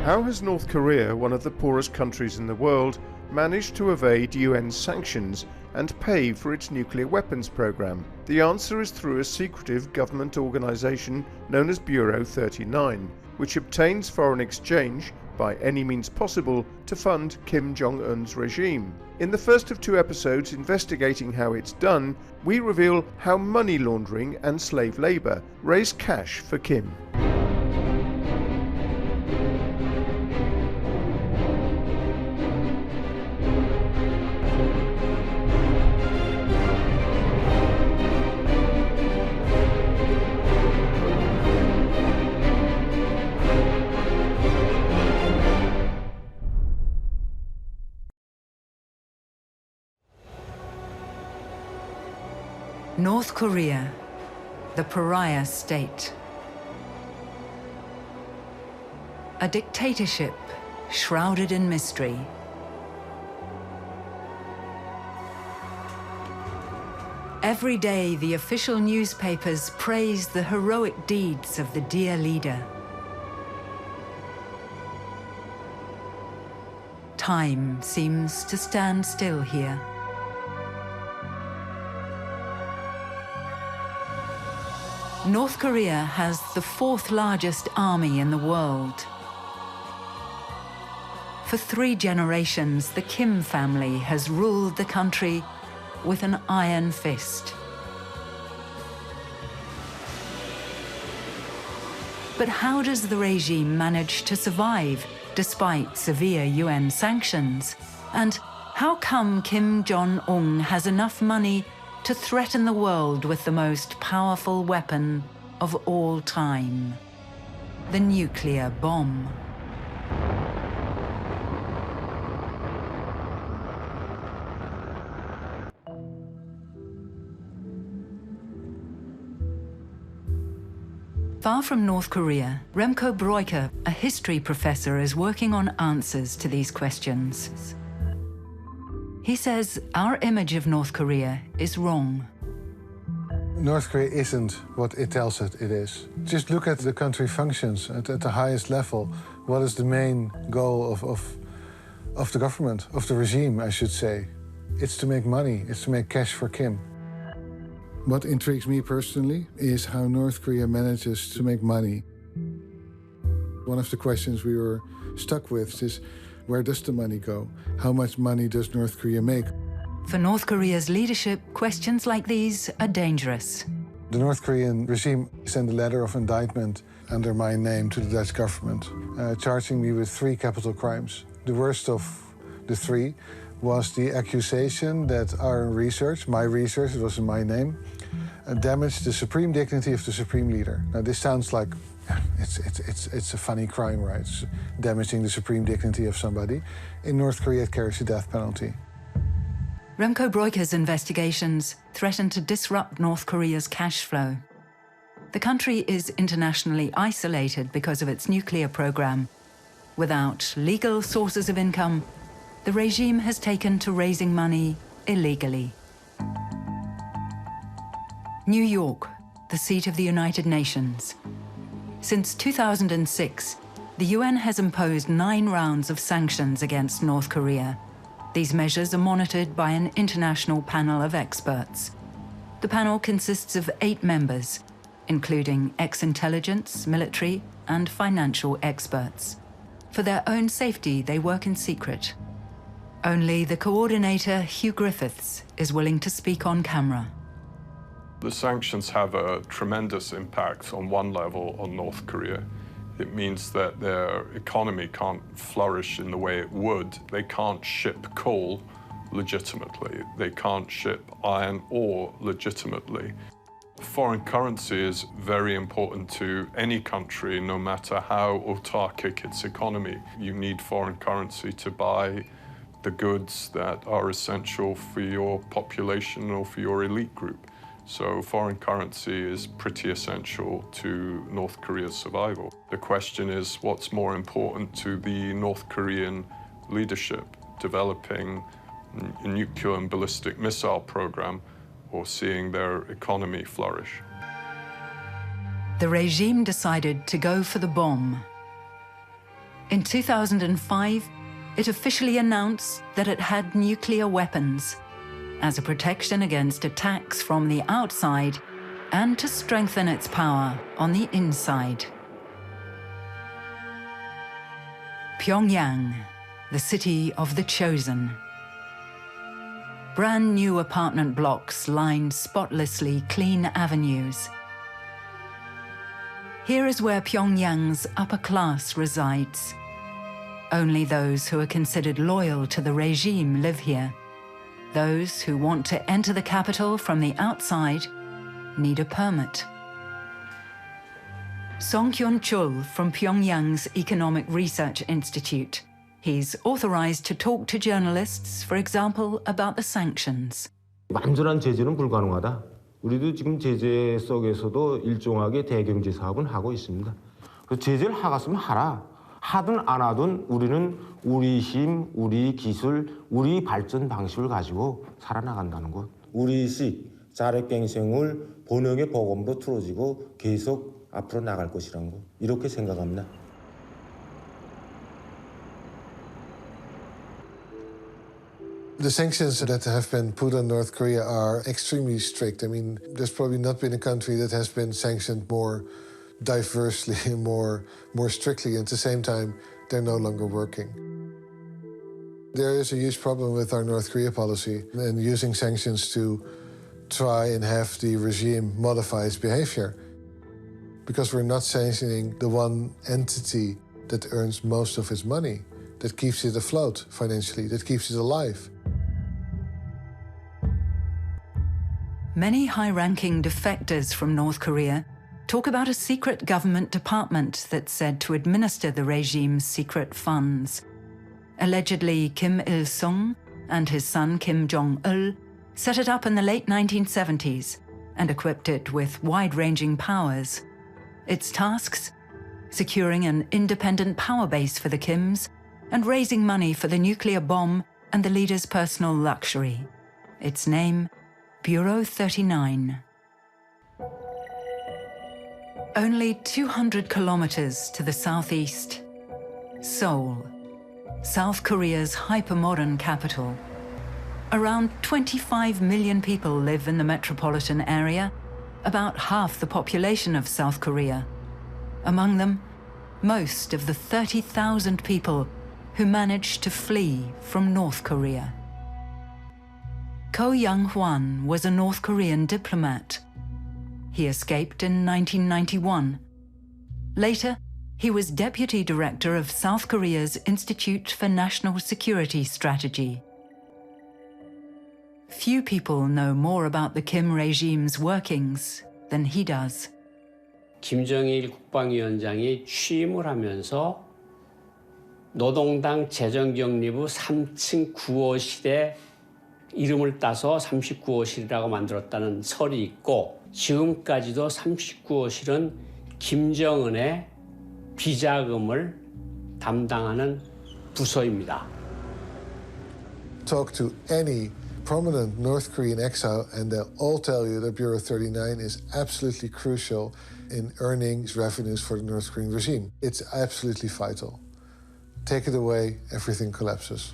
How has North Korea, one of the poorest countries in the world, managed to evade UN sanctions and pay for its nuclear weapons program? The answer is through a secretive government organization known as Bureau 39, which obtains foreign exchange by any means possible to fund Kim Jong Un's regime. In the first of 2 episodes investigating how it's done, we reveal how money laundering and slave labor raise cash for Kim. North Korea, the pariah state. A dictatorship shrouded in mystery. Every day, the official newspapers praise the heroic deeds of the dear leader. Time seems to stand still here. North Korea has the 4th largest army in the world. For 3 generations, the Kim family has ruled the country with an iron fist. But how does the regime manage to survive despite severe UN sanctions? And how come Kim Jong Un has enough money to threaten the world with the most powerful weapon of all time, the nuclear bomb? Far from North Korea, Remco Breuker, a history professor, is working on answers to these questions. He says our image of North Korea is wrong. North Korea isn't what it tells it is. Just look at the country functions at the highest level. What is the main goal of the government, of the regime, I should say? It's to make money, it's to make cash for Kim. What intrigues me personally is how North Korea manages to make money. One of the questions we were stuck with is, where does the money go? How much money does North Korea make? For North Korea's leadership, questions like these are dangerous. The North Korean regime sent a letter of indictment under my name to the Dutch government, charging me with 3 capital crimes. The worst of the 3 was the accusation that our research, my research, it was in my name, damaged the supreme dignity of the supreme leader. Now this sounds like it's a funny crime, right? It's damaging the supreme dignity of somebody. In North Korea, it carries the death penalty. Remco Breuker's investigations threaten to disrupt North Korea's cash flow. The country is internationally isolated because of its nuclear program. Without legal sources of income, the regime has taken to raising money illegally. New York, the seat of the United Nations. Since 2006, the UN has imposed 9 rounds of sanctions against North Korea. These measures are monitored by an international panel of experts. The panel consists of 8 members, including ex-intelligence, military, and financial experts. For their own safety, they work in secret. Only the coordinator, Hugh Griffiths, is willing to speak on camera. The sanctions have a tremendous impact on one level on North Korea. It means that their economy can't flourish in the way it would. They can't ship coal legitimately. They can't ship iron ore legitimately. Foreign currency is very important to any country, no matter how autarkic its economy. You need foreign currency to buy the goods that are essential for your population or for your elite group. So foreign currency is pretty essential to North Korea's survival. The question is, what's more important to the North Korean leadership, developing a nuclear and ballistic missile program or seeing their economy flourish? The regime decided to go for the bomb. In 2005, it officially announced that it had nuclear weapons as a protection against attacks from the outside and to strengthen its power on the inside. Pyongyang, the city of the chosen. Brand new apartment blocks line spotlessly clean avenues. Here is where Pyongyang's upper class resides. Only those who are considered loyal to the regime live here. Those who want to enter the capital from the outside need a permit. Song Kyun-chul from Pyongyang's Economic Research Institute. He's authorized to talk to journalists, for example, about the sanctions. 완전한 제재는 불가능하다. 우리도 지금 제재 속에서도 일정하게 대경제 사업은 하고 있습니다. 그래서 제재를 하겠으면 하라. 하든 안 하든 우리는 우리 힘, 우리 기술, 우리 발전 방식을 가지고 살아나간다는 것. 우리식 자력갱생을 번영의 보검으로 틀어지고 계속 앞으로 나갈 것이라는 것. 이렇게 생각합니다. The sanctions that have been put on North Korea are extremely strict. I mean, there's probably not been a country that has been sanctioned more diversely, more strictly. At the same time, they're no longer working. There is a huge problem with our North Korea policy and using sanctions to try and have the regime modify its behavior. Because we're not sanctioning the one entity that earns most of its money, that keeps it afloat financially, that keeps it alive. Many high-ranking defectors from North Korea talk about a secret government department that's said to administer the regime's secret funds. Allegedly, Kim Il-sung and his son Kim Jong Un set it up in the late 1970s and equipped it with wide-ranging powers. Its tasks? Securing an independent power base for the Kims and raising money for the nuclear bomb and the leader's personal luxury. Its name, Bureau 39. Only 200 kilometers to the southeast, Seoul, South Korea's hypermodern capital. Around 25 million people live in the metropolitan area, about half the population of South Korea. Among them, most of the 30,000 people who managed to flee from North Korea. Ko Young-hwan was a North Korean diplomat. He escaped in 1991. Later, he was deputy director of South Korea's Institute for National Security Strategy. Few people know more about the Kim regime's workings than he does. 김정일 국방위원장이 취임을 하면서 노동당 재정경리부 3층 9호실에 이름을 따서 39호실이라고 만들었다는 설이 있고 지금까지도 39호실은 김정은의 비자금을 담당하는 부서입니다. Talk to any prominent North Korean exile and they'll all tell you that Bureau 39 is absolutely crucial in earnings, revenues for the North Korean regime. It's absolutely vital. Take it away, everything collapses.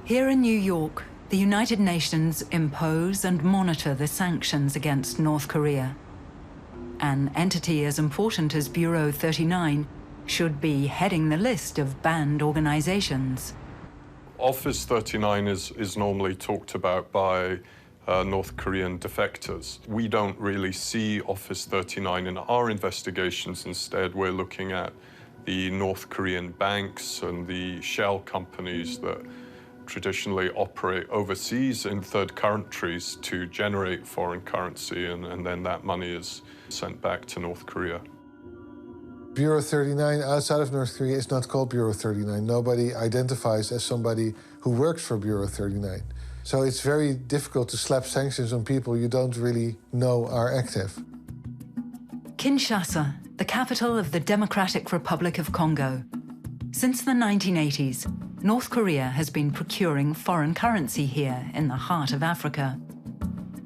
Here in New York, the United Nations impose and monitor the sanctions against North Korea. An entity as important as Bureau 39 should be heading the list of banned organizations. Office 39 is normally talked about by North Korean defectors. We don't really see Office 39 in our investigations. Instead, we're looking at the North Korean banks and the shell companies that traditionally operate overseas in third countries to generate foreign currency, and then that money is sent back to North Korea. Bureau 39 outside of North Korea is not called Bureau 39. Nobody identifies as somebody who works for Bureau 39. So it's very difficult to slap sanctions on people you don't really know are active. Kinshasa, the capital of the Democratic Republic of Congo. Since the 1980s, North Korea has been procuring foreign currency here in the heart of Africa.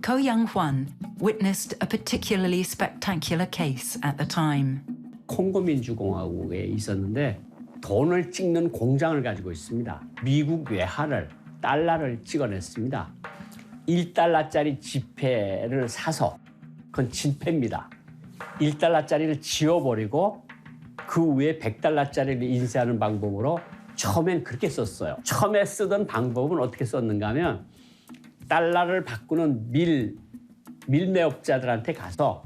Ko Young-hwan witnessed a particularly spectacular case at the time. 콩고 민주공화국에 있었는데 돈을 찍는 공장을 가지고 있습니다. 미국 외환을 달러를 찍어냈습니다. 1달러짜리 지폐를 사서 그건 진폐입니다. 1달러짜리를 지워버리고 그 위에 100달러짜리를 인쇄하는 방법으로 처음엔 그렇게 썼어요. 처음에 쓰던 방법은 어떻게 썼는가 하면 달러를 바꾸는 밀매업자들한테 가서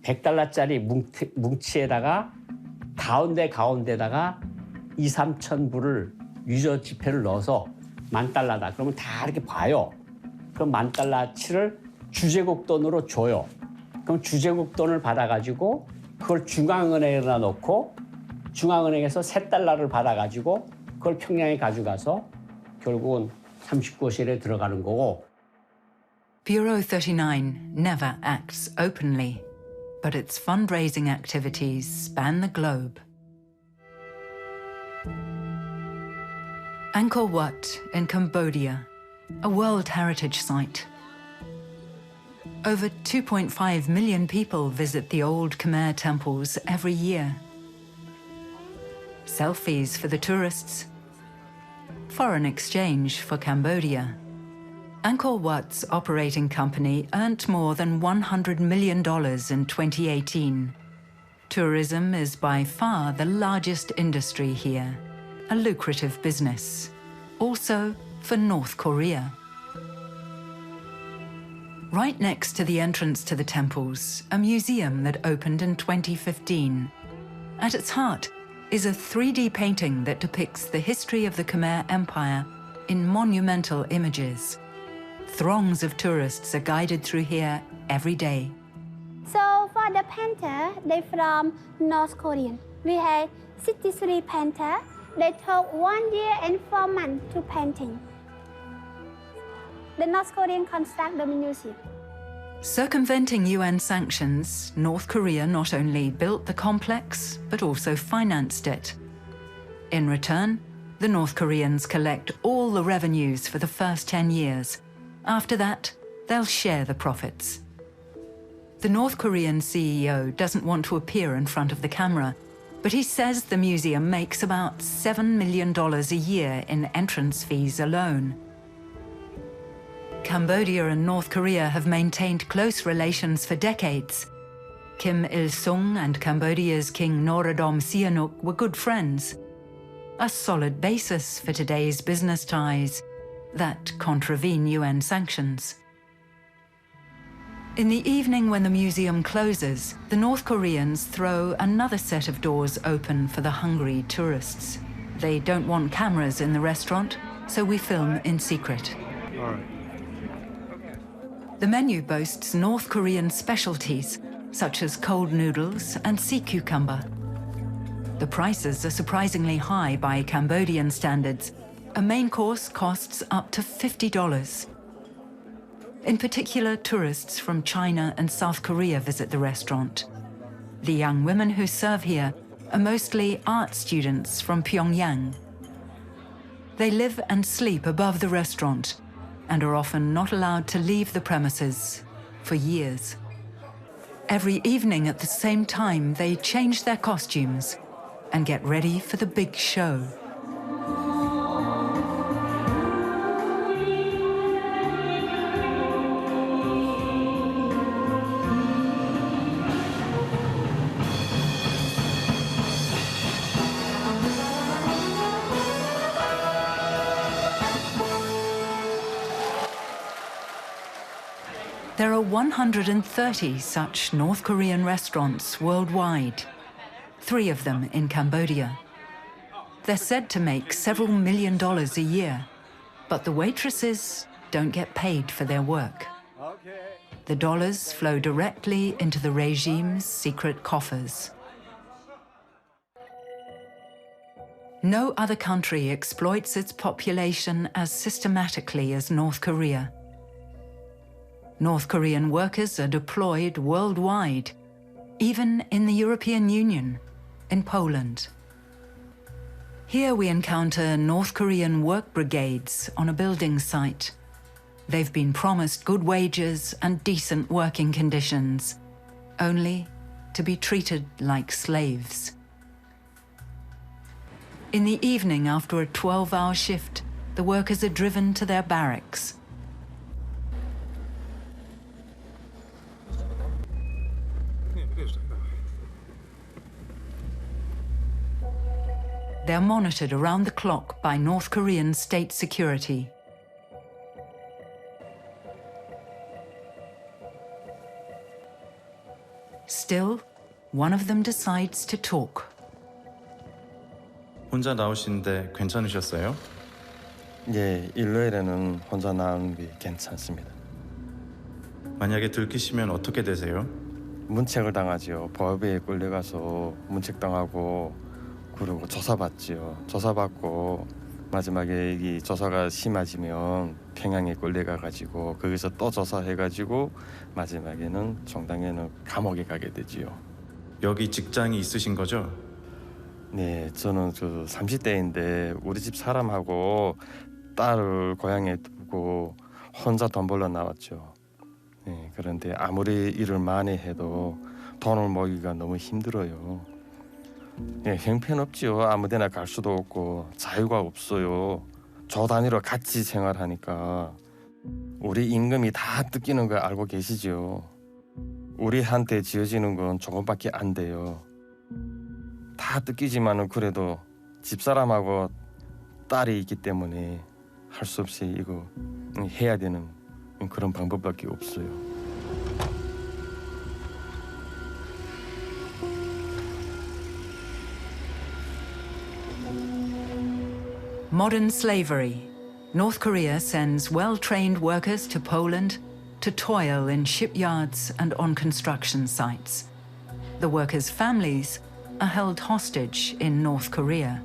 100달러짜리 뭉치에다가 가운데다가 2, 3천 불을 유저 지폐를 넣어서 10,000달러다. 그러면 다 이렇게 봐요. 그럼 10,000달러치를 주제국 돈으로 줘요. 그럼 주제국 돈을 받아가지고 그걸 중앙은행에다 넣고 중앙은행에서 3달러를 받아가지고 그걸 평양에 가져가서 결국은 39호실에 들어가는 거고. Bureau 39 never acts openly, but its fundraising activities span the globe. Angkor Wat in Cambodia, a World Heritage Site. Over 2.5 million people visit the old Khmer temples every year. Selfies for the tourists. Foreign exchange for Cambodia. Angkor Wat's operating company earned more than $100 million in 2018. Tourism is by far the largest industry here, a lucrative business. Also for North Korea. Right next to the entrance to the temples, a museum that opened in 2015. At its heart is a 3D painting that depicts the history of the Khmer Empire in monumental images. Throngs of tourists are guided through here every day. So for the painter, they from North Korean. We had 63 painters. They took 1 year and 4 months to painting. The North Korean construct the museum. Circumventing UN sanctions, North Korea not only built the complex, but also financed it. In return, the North Koreans collect all the revenues for the first 10 years. After that, they'll share the profits. The North Korean CEO doesn't want to appear in front of the camera, but he says the museum makes about $7 million a year in entrance fees alone. Cambodia and North Korea have maintained close relations for decades. Kim Il-sung and Cambodia's King Norodom Sihanouk were good friends. A solid basis for today's business ties that contravene UN sanctions. In the evening when the museum closes, the North Koreans throw another set of doors open for the hungry tourists. They don't want cameras in the restaurant, so we film in secret. All right. The menu boasts North Korean specialties, such as cold noodles and sea cucumber. The prices are surprisingly high by Cambodian standards. A main course costs up to $50. In particular, tourists from China and South Korea visit the restaurant. The young women who serve here are mostly art students from Pyongyang. They live and sleep above the restaurant and are often not allowed to leave the premises for years. Every evening at the same time, they change their costumes and get ready for the big show. There are 130 such North Korean restaurants worldwide, 3 of them in Cambodia. They're said to make several $1 million a year, but the waitresses don't get paid for their work. The dollars flow directly into the regime's secret coffers. No other country exploits its population as systematically as North Korea. North Korean workers are deployed worldwide, even in the European Union, in Poland. Here we encounter North Korean work brigades on a building site. They've been promised good wages and decent working conditions, only to be treated like slaves. In the evening, after a 12-hour shift, the workers are driven to their barracks. They're monitored around the clock by North Korean state security. Still, one of them decides to talk. 혼자 나오시는데 괜찮으셨어요? 예, 일요일에는 혼자 나오는 게 괜찮습니다. 만약에 들키시면 어떻게 되세요? 문책을 당하지요. 법에 끌려가서 문책당하고 그리고 조사받지요. 조사받고 마지막에 이 조사가 심해지면 평양에 끌려가가지고 거기서 또 조사해가지고 마지막에는 종당에는 감옥에 가게 되지요. 여기 직장이 있으신 거죠? 네, 저는 30대인데 우리 집 사람하고 딸을 고향에 두고 혼자 돈 벌러 나왔죠. 네, 그런데 아무리 일을 많이 해도 돈을 모으기가 너무 힘들어요. 네, 형편없지요. 아무데나 갈 수도 없고 자유가 없어요. 조 단위로 같이 생활하니까 우리 임금이 다 뜯기는 거 알고 계시죠? 우리한테 지어지는 건 조금밖에 안 돼요. 다 뜯기지만은 그래도 집사람하고 딸이 있기 때문에 할 수 없이 이거 해야 되는 그런 방법밖에 없어요. Modern slavery. North Korea sends well-trained workers to Poland to toil in shipyards and on construction sites. The workers' families are held hostage in North Korea.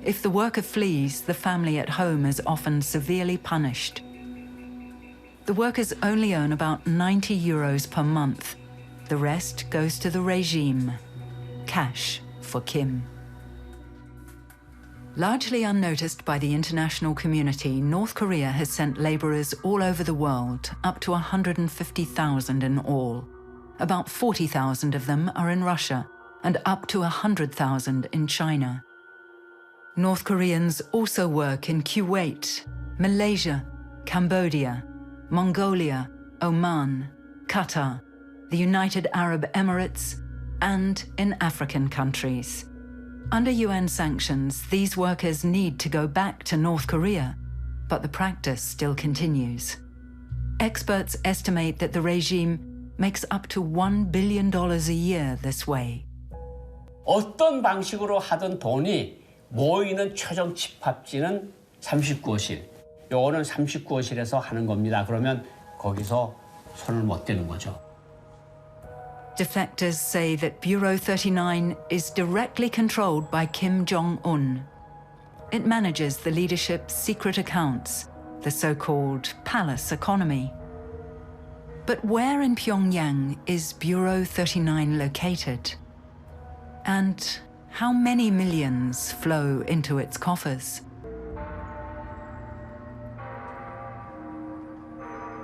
If the worker flees, the family at home is often severely punished. The workers only earn about 90 euros per month. The rest goes to the regime. Cash for Kim. Largely unnoticed by the international community, North Korea has sent laborers all over the world, up to 150,000 in all. About 40,000 of them are in Russia, and up to 100,000 in China. North Koreans also work in Kuwait, Malaysia, Cambodia, Mongolia, Oman, Qatar, the United Arab Emirates, and in African countries. Under UN sanctions, these workers need to go back to North Korea, but the practice still continues. Experts estimate that the regime makes up to $1 billion a year this way. 어떤 방식으로 하든 돈이 모이는 최종 집합지는 39호실. 요거는 39호실에서 하는 겁니다. 그러면 거기서 손을 못 대는 거죠. Defectors say that Bureau 39 is directly controlled by Kim Jong Un. It manages the leadership's secret accounts, the so-called palace economy. But where in Pyongyang is Bureau 39 located? And how many millions flow into its coffers?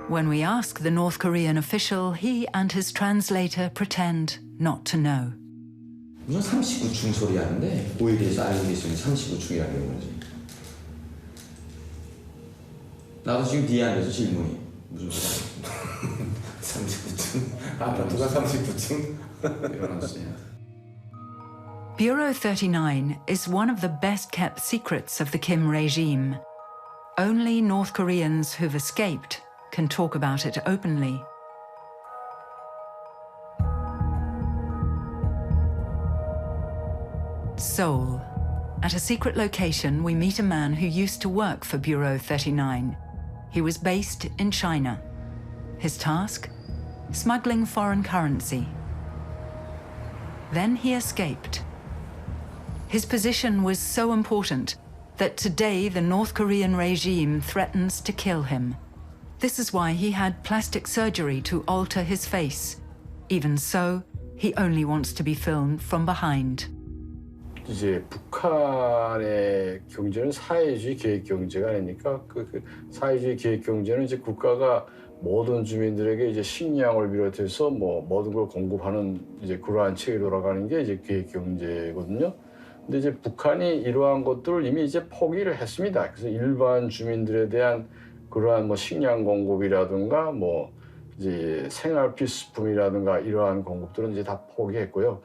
When we ask the North Korean official, he and his translator pretend not to know. 무슨 39층 소리 하는데 오일에서 알고 계시면 39층이라는 거지. 나도 지금 뒤에 앉아서 질문이 무슨 소리야? 39층? 아파트가 39층? 일어났어요. Bureau 39 is one of the best-kept secrets of the Kim regime. Only North Koreans who've escaped can talk about it openly. Seoul. At a secret location, we meet a man who used to work for Bureau 39. He was based in China. His task? Smuggling foreign currency. Then he escaped. His position was so important that today the North Korean regime threatens to kill him. This is why he had plastic surgery to alter his face. Even so, he only wants to be filmed from behind. 이제 북한의 경제는 사회주의 계획 경제가 아니니까 그 사회주의 계획 경제는 이제 국가가 모든 주민들에게 이제 식량을 비롯해서 뭐 모든 걸 공급하는 이제 그러한 체계 돌아가는 게 이제 계획 경제거든요. 근데 이제 북한이 이러한 것들을 이미 이제 포기를 했습니다. 그래서 일반 주민들에 대한 그러한 뭐 식량 공급이라든가 뭐 이제 생활 필수품이라든가 이러한 공급들은 이제 다 포기했고요.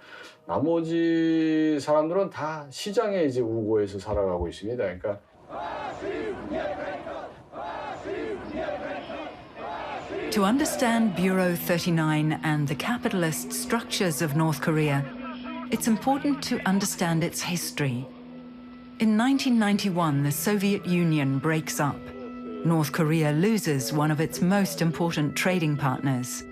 나머지 사람들은 다 시장에 이제 우거해서 살아가고 있습니다. 그러니까 To understand Bureau 39 and the capitalist structures of North Korea, it's important to understand its history. In 1991, the Soviet Union breaks up. North Korea loses one of its most important trading partners.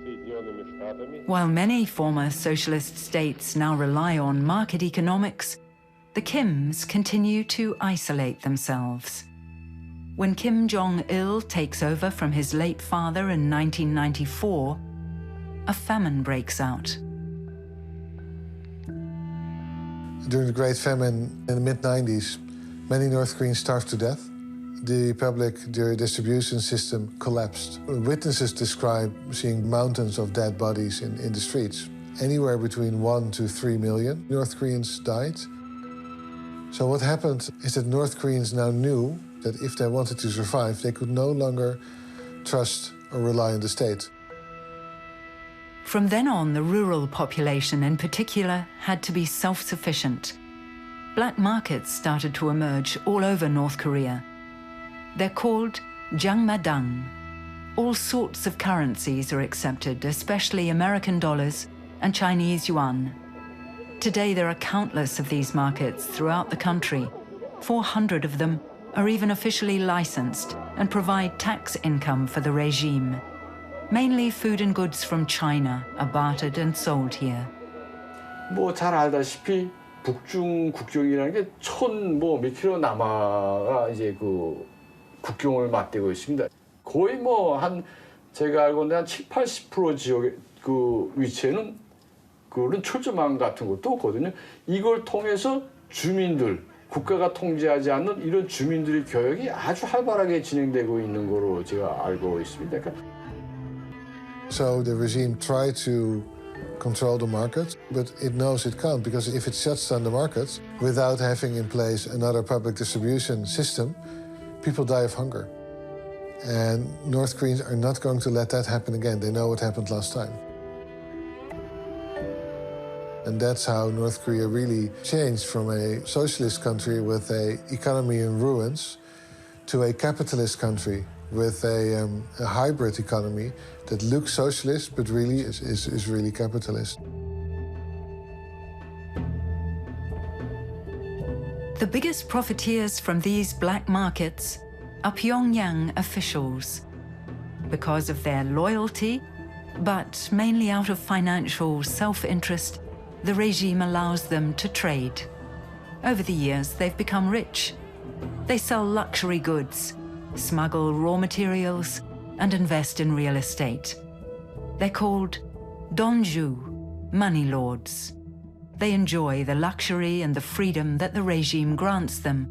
While many former socialist states now rely on market economics, the Kims continue to isolate themselves. When Kim Jong Un takes over from his late father in 1994, a famine breaks out. During the Great Famine in the mid-90s, many North Koreans starved to death. The public distribution system collapsed. Witnesses describe seeing mountains of dead bodies in the streets. Anywhere between 1 to 3 million North Koreans died. So what happened is that North Koreans now knew that if they wanted to survive, they could no longer trust or rely on the state. From then on, the rural population in particular had to be self-sufficient. Black markets started to emerge all over North Korea. They're called jangmadang. All sorts of currencies are accepted, especially American dollars and Chinese yuan. Today, there are countless of these markets throughout the country. 400 of them are even officially licensed and provide tax income for the regime. Mainly food and goods from China are bartered and sold here. 뭐 잘 알다시피 북중 국경이라는 게 몇 킬로 남아가 이제 그 국경을 맞대고 있습니다. 거의 뭐 제가 알고는 한 70-80% 지역의 그 위치에는 그런 철조망 같은 것도 없거든요. 이걸 통해서 주민들, 국가가 통제하지 않는 이런 주민들의 교역이 아주 활발하게 진행되고 있는 거로 제가 알고 있습니다. So the regime tried to control the market, but it knows it can't, because if it shuts down the market without having in place another public distribution system, people die of hunger. And North Koreans are not going to let that happen again. They know what happened last time. And that's how North Korea really changed from a socialist country with an economy in ruins to a capitalist country with a hybrid economy that looks socialist but really is really capitalist. The biggest profiteers from these black markets are Pyongyang officials. Because of their loyalty, but mainly out of financial self-interest, the regime allows them to trade. Over the years, they've become rich. They sell luxury goods, smuggle raw materials, and invest in real estate. They're called donju, money lords. They enjoy the luxury and the freedom that the regime grants them,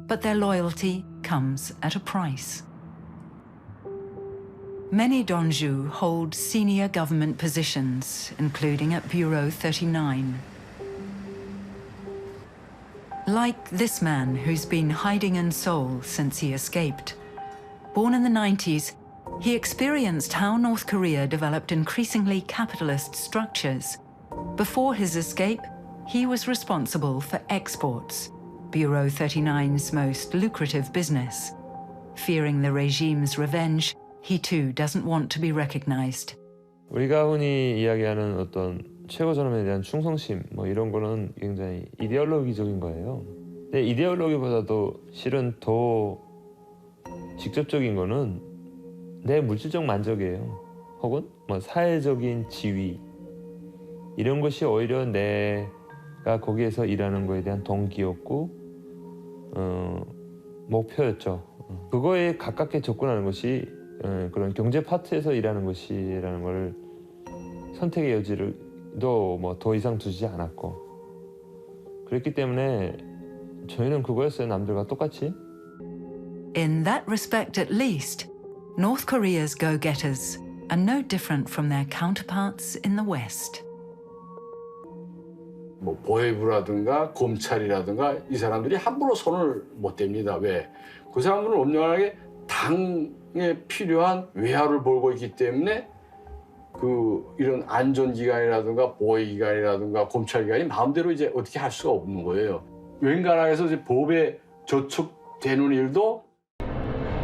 but their loyalty comes at a price. Many donju hold senior government positions, including at Bureau 39. Like this man who's been hiding in Seoul since he escaped. Born in the 90s, he experienced how North Korea developed increasingly capitalist structures. Before his escape, he was responsible for exports, Bureau 39's most lucrative business. Fearing the regime's revenge, he too doesn't want to be recognized. 우리가 흔히 이야기하는 어떤 최고 존엄에 대한 충성심 이런 거는 굉장히 이데올로기적인 거예요. 근데 이데올로기보다도 실은 더 직접적인 거는 내 물질적 만족이에요. 혹은 사회적인 지위 이런 것이 오히려 내가 거기에서 일하는 거에 대한 동기였고 목표였죠. 그거에 가깝게 접근하는 것이 그런 경제 파트에서 일하는 것이라는 걸 선택의 여지를 더 이상 두지 않았고 그랬기 때문에 저희는 그거였어요. 남들과 똑같이. In that respect at least, North Korea's go-getters are no different from their counterparts in the West. 뭐 보혜부라든가 검찰이라든가 이 사람들이 함부로 손을 못 댑니다. 왜? 그 사람들은 엄연하게 당에 필요한 외화를 벌고 있기 때문에 그 이런 안전기관이라든가 보호기관이라든가 검찰기관이 마음대로 이제 어떻게 할 수가 없는 거예요. 웬간하게서 이제 법에 저촉되는 일도.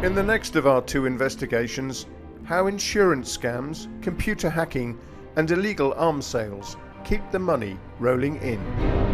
In the next of our two investigations, how insurance scams, computer hacking and illegal arms sales keep the money rolling in.